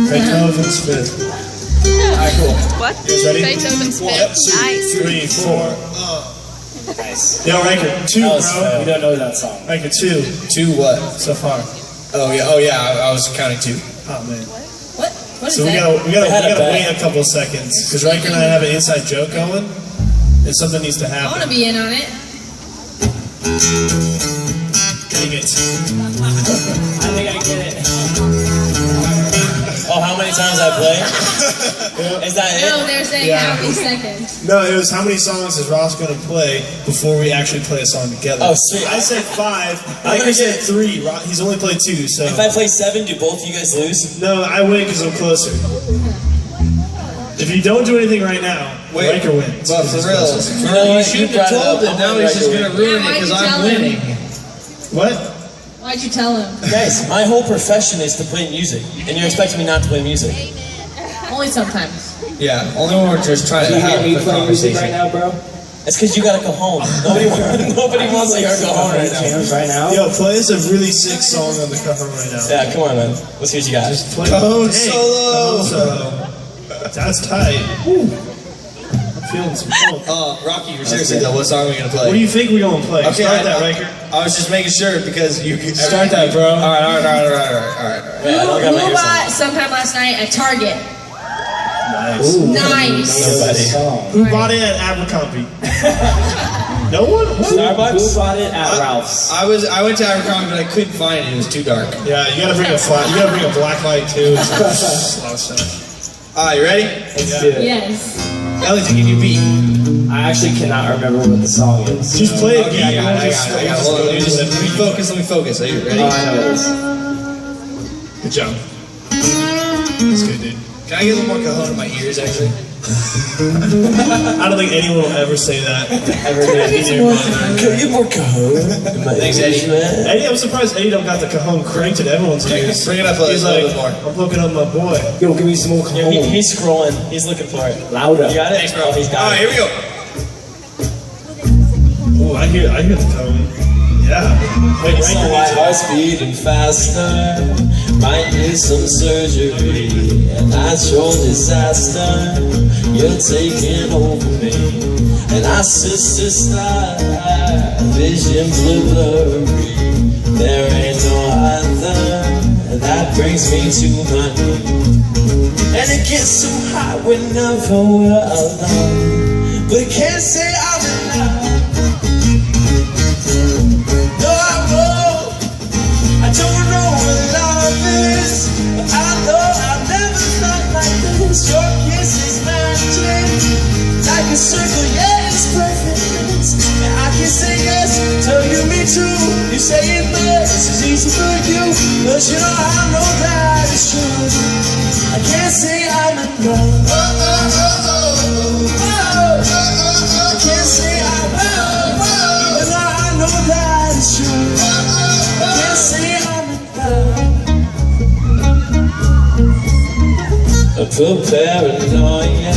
Beethoven Smith. Alright, cool. What? You guys ready? Beethoven Smith. Yep. Nice. 3, 4. Nice. Yo, Riker, 2, bro. We don't know that song. Riker, 2. 2 what? So far. Oh yeah, I was counting 2. Oh, man. What? What is So we that? gotta wait a couple seconds. Because Riker and I have an inside joke going. And something needs to I happen. want to be in on it. Dang it. I think I get it. Oh, how many times I play? Is that it? No, they're saying Yeah. how many seconds. No, it was how many songs is Ross going to play before we actually play a song together. Oh, sweet. I said 5. I'm Riker gonna said get- 3. He's only played 2, so... If I play 7, do both of you guys lose? No, I win because I'm closer. If you don't do anything right now, Riker wins. But for real, You know you what? shouldn't You have brought it told up. him. Now he's just gonna ruin it why'd because you I'm tell him? winning. What? Why'd you tell him? Guys, my whole profession is to play music, and you're expecting me not to play music. Only sometimes. Yeah, only when we're just trying to have a quick conversation. now, bro? It's because you gotta go home. Nobody wants to hear go home right now. Right now? Yo, play us a really sick song on the cajon right now. Yeah, come on, man. Let's see what you got. Just play Cajon Hey, solo. cajon solo. That's tight. Woo. I'm feeling some funk. Rocky, seriously though, what song are we gonna play? What do you think we're gonna play? Okay, Start that, Riker. I was just making sure because you can Start that, bro. Alright. Wait, I don't got my Who ears on. bought sometime last night at Target? Nice. Nice. Who bought it at Abercrombie? No one? What? Starbucks? Who bought it at Ralph's? I went to Abercrombie, but I couldn't find it. It was too dark. Yeah, you gotta bring a flat. You gotta bring a black light too. It's a lot of stuff. Alright, you ready? Let's do it. Yes. Ellie, to give you a beat. I actually cannot remember what the song is. Just play it. Okay, I got it. Hold on, let me focus. Are you ready? Oh, I know it is. Good job. That's good, dude. Can I get a little more cajon in my ears, actually? I don't think anyone will ever say that. Ever did. Can I get more cajon? Thanks, Eddie. Eddie, I'm surprised Eddie don't got the cajon cranked in everyone's ears. Bring it up He's a little like, bit more. I'm looking up my boy. Yo, give me some more Yeah, cajon. he's scrolling. He's looking for it. Louder. You got it? Thanks, bro. Oh, he's got Alright, it. here we go. Ooh, I hear the tone. Yeah. Wait, So Riker my needs it. heart's beating faster. Might need some surgery. A natural disaster. You're taking over me. And our sister star. Vision blurry. There ain't no other. That brings me to my knees. And it gets so hot whenever we're alone. But I can't say I'm in love. No, I won't. I don't know what love is, but I know I've never felt like this. Your kiss is magic, like a circle, yeah, it's perfect. And I can say yes, tell you me too. You say it best, it's easy for you, but you know I know that it's true. I can't say I'm in love. I can't say I'm in love, even though I know that it's true. I can't say I'm in love. I put paranoia,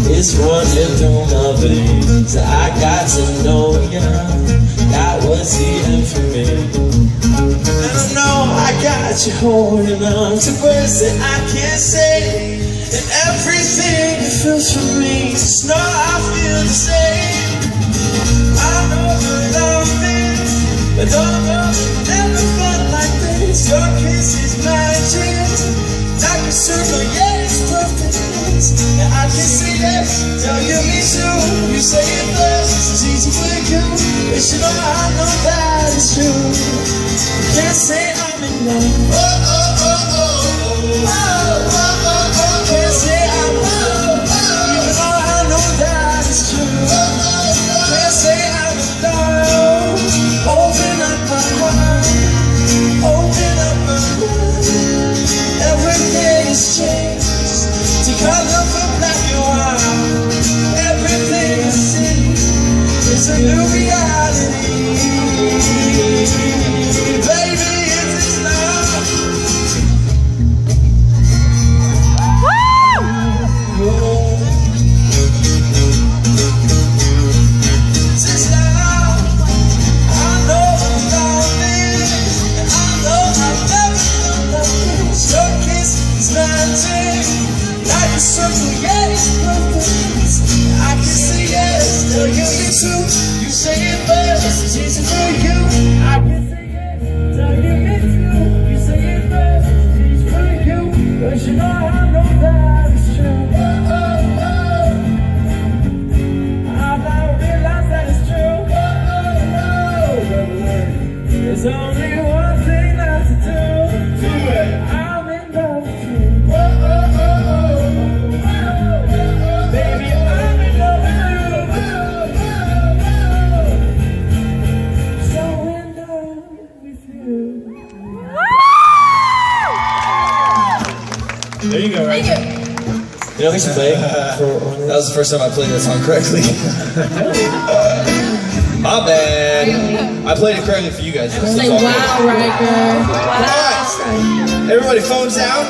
it's running through my veins. I got to know ya, that was the end for me. And I know I got you holding on to words that I can't say. And everything it feels for me, just know I feel the same. I know the love is, but don't know, never felt like this. Your kiss is magic, like a circle, yeah, it's perfect. And I can say yes, tell you me too. You say it best, it's easy for you, but you know I know that it's true. Can't say I'm in love. Can't say I'm in love, even though I know that it's true. Can't say I'm in love. Open up my heart, open up my mind. Everything has changed to color from black and white. Everything I see is a new reality. Baby, it is love. can circle yes, I can say yes, tell you me too. You say it first, it's easy for you. I can say yes, tell you me too. You say it first, it's easy for you. 'Cause you know I know that it's true. Oh, oh, oh. I now realize that it's true. Oh, oh, oh. There's only one thing left to do. Do it. I'm in love with you. Oh, oh, oh, oh. Baby, I'm in love with you. So in love with you. There you go, right? Thank you. You know, we should play for That was the first time I played that song correctly. My bad. I played it correctly for you guys. Say wow, Riker. Everybody, phones down.